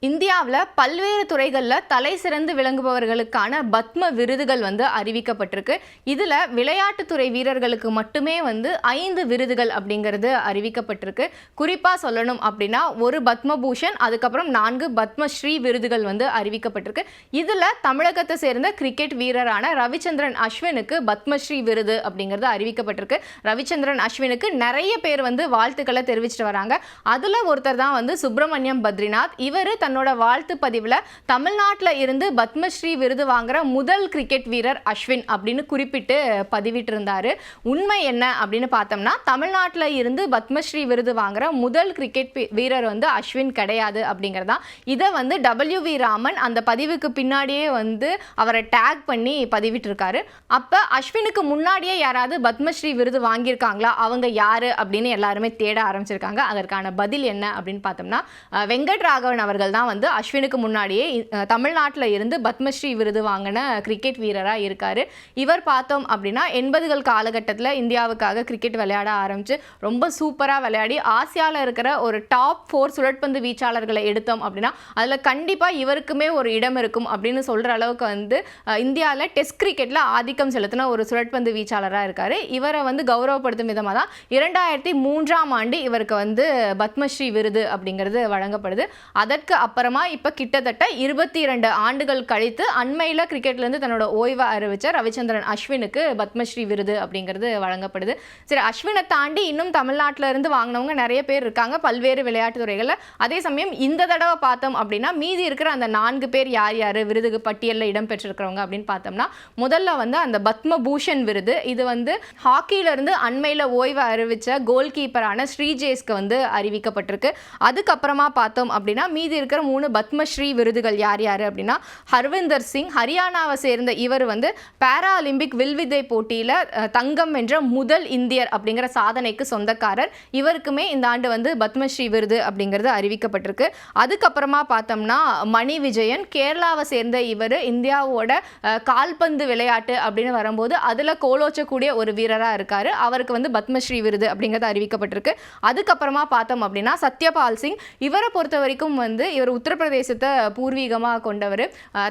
இந்தியாவில் பல்வேறு துறைகளில் தலை சிறந்து விளங்குபவர்களுக்கான பத்ம விருதுகள் அறிவிக்கப்பட்டிருக்கு. இதில் விளையாட்டுத்துறை வீரர்களுக்கு மட்டுமே 5 விருதுகள் அப்படிங்கிறது அறிவிக்கப்பட்டிருக்கு. குறிப்பாக சொல்லணும் அப்படின்னா ஒரு பத்மபூஷன், அதுக்கப்புறம் 4 பத்மஸ்ரீ விருதுகள் அறிவிக்கப்பட்டிருக்கு. இதில் தமிழகத்தை சேர்ந்த கிரிக்கெட் வீரரான ரவிச்சந்திரன் அஸ்வினுக்கு பத்மஸ்ரீ விருது அப்படிங்கிறது அறிவிக்கப்பட்டிருக்கு. ரவிச்சந்திரன் அஸ்வினுக்கு நிறைய பேர் வாழ்த்துக்களை தெரிவிச்சிட்டு வராங்க. அதில் ஒருத்தர் தான் சுப்பிரமணியம் பத்ரிநாத். இவர் தன்னோட வாழ்த்து பதிவில் தமிழ்நாட்டில் இருந்து பத்மஸ்ரீ விருது வாங்குற முதல் கிரிக்கெட் வீரர் அஸ்வின் அப்படின்னு குறிப்பிட்டு பதிவிட்டு இருந்தாரு. உண்மை என்ன அப்படின்னு பார்த்தோம்னா, தமிழ்நாட்டில் இருந்து பத்மஸ்ரீ விருது வாங்குற முதல் கிரிக்கெட் வீரர் அஸ்வின் கிடையாது அப்படிங்கிறதா. இதை WV ராமன் அந்த பதிவுக்கு பின்னாடியே அவரை டேக் பண்ணி பதிவிட்டு இருக்காரு. அப்போ அஸ்வினுக்கு முன்னாடியே யாராவது பத்மஸ்ரீ விருது வாங்கியிருக்காங்களா, அவங்க யாரு அப்படின்னு எல்லாருமே தேட ஆரம்பிச்சிருக்காங்க. அதற்கான பதில் என்ன அப்படின்னு பார்த்தோம்னா, வெங்கட்ராகவன் அவர்கள் தான் அஸ்வினுக்கு முன்னாடியே தமிழ்நாட்டில் இருந்து பத்மஸ்ரீ விருது வாங்கின கிரிக்கெட் வீரராக இருக்காரு. இவர் பார்த்தோம் அப்படின்னா 80கள் காலகட்டத்தில் இந்தியாவுக்காக கிரிக்கெட் விளையாட ஆரம்பிச்சு ரொம்ப சூப்பராக விளையாடி ஆசியாவில் இருக்கிற ஒரு டாப் 4 சுழற்பந்து வீச்சாளர்களை எடுத்தோம் அப்படின்னா அதில் கண்டிப்பாக இவருக்குமே ஒரு இடம் இருக்கும் அப்படின்னு சொல்கிற அளவுக்கு இந்தியாவில் டெஸ்ட் கிரிக்கெட்டில் ஆதிக்கம் செலுத்தின ஒரு சுழற்பந்து வீச்சாளராக இருக்காரு. இவரை கௌரவப்படுத்தும் விதமாக தான் 2003ஆம் ஆண்டு இவருக்கு பத்மஸ்ரீ விருது அப்படிங்கிறது வழங்கப்படுது. அதற்கு அப்புறமா இப்போ கிட்டத்தட்ட 22 ஆண்டுகள் கழித்து அண்மையில் கிரிக்கெட்லேருந்து தன்னோட ஓய்வை அறிவிச்ச ரவிச்சந்திரன் அஸ்வினுக்கு பத்மஸ்ரீ விருது அப்படிங்கிறது வழங்கப்படுது. சரி, அஸ்வினை தாண்டி இன்னும் தமிழ்நாட்டில் இருந்து வாங்கினவங்க நிறைய பேர் இருக்காங்க பல்வேறு விளையாட்டு துறைகளில். அதே சமயம் இந்த தடவை பார்த்தோம் அப்படின்னா மீதி இருக்கிற அந்த 4 பேர் யார் யார் விருது பட்டியலில் இடம்பெற்றிருக்கிறவங்க அப்படின்னு பார்த்தோம்னா, முதல்ல அந்த பத்மபூஷன் விருது, இது ஹாக்கியிலிருந்து அண்மையில் ஓய்வை அறிவிச்ச கோல் கீப்பரான ஸ்ரீஜேஸ்க்கு அறிவிக்கப்பட்டிருக்கு. அதுக்கப்புறமா பார்த்தோம் அப்படின்னா மீதி இருக்கிற 3 பத்மஸ்ரீ விருதுகள் யார் யார் அப்படின்னா, ஹர்விந்தர் சிங் ஹரியானாவை சேர்ந்த இவர் பாரா ஒலிம்பிக் வில்வித்தை போட்டியில் தங்கம் வென்ற முதல் இந்தியர் அப்படிங்கிற சாதனைக்கு சொந்தக்காரர். இவருக்குமே இந்த ஆண்டு பத்மஸ்ரீ விருது அப்படிங்கிறது அறிவிக்கப்பட்டிருக்கு. அதுக்கப்புறமா பார்த்தோம்னா மணி விஜயன், கேரளாவை சேர்ந்த இவர் இந்தியாவோட கால்பந்து விளையாட்டு அப்படின்னு வரும்போது அதில் கோலோச்சக்கூடிய ஒரு வீரராக இருக்கார். அவருக்கு பத்மஸ்ரீ விருது அப்படிங்கிறது அறிவிக்கப்பட்டிருக்கு. அதுக்கப்புறமா பார்த்தோம் அப்படின்னா சத்யபால் சிங், இவரை பொறுத்த வரைக்கும் இவர் உத்தரப்பிரதேசத்தை பூர்வீகமாக கொண்டவர்.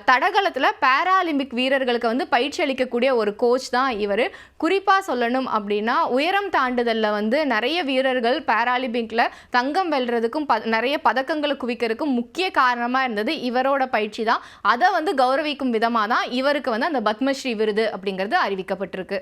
தடகளத்தில் பாராலிம்பிக் வீரர்களுக்கு பயிற்சி அளிக்கக்கூடிய ஒரு கோச் தான் இவர். குறிப்பாக சொல்லணும் அப்படின்னா உயரம் தாண்டுதலில் நிறைய வீரர்கள் பாராலிம்பிக்கில் தங்கம் வெல்றதுக்கும் நிறைய பதக்கங்களை குவிக்கிறதுக்கும் முக்கிய காரணமாக இருந்தது இவரோட பயிற்சி தான். அதை கௌரவிக்கும் விதமாக தான் இவருக்கு அந்த பத்மஸ்ரீ விருது அப்படிங்கிறது அறிவிக்கப்பட்டிருக்கு.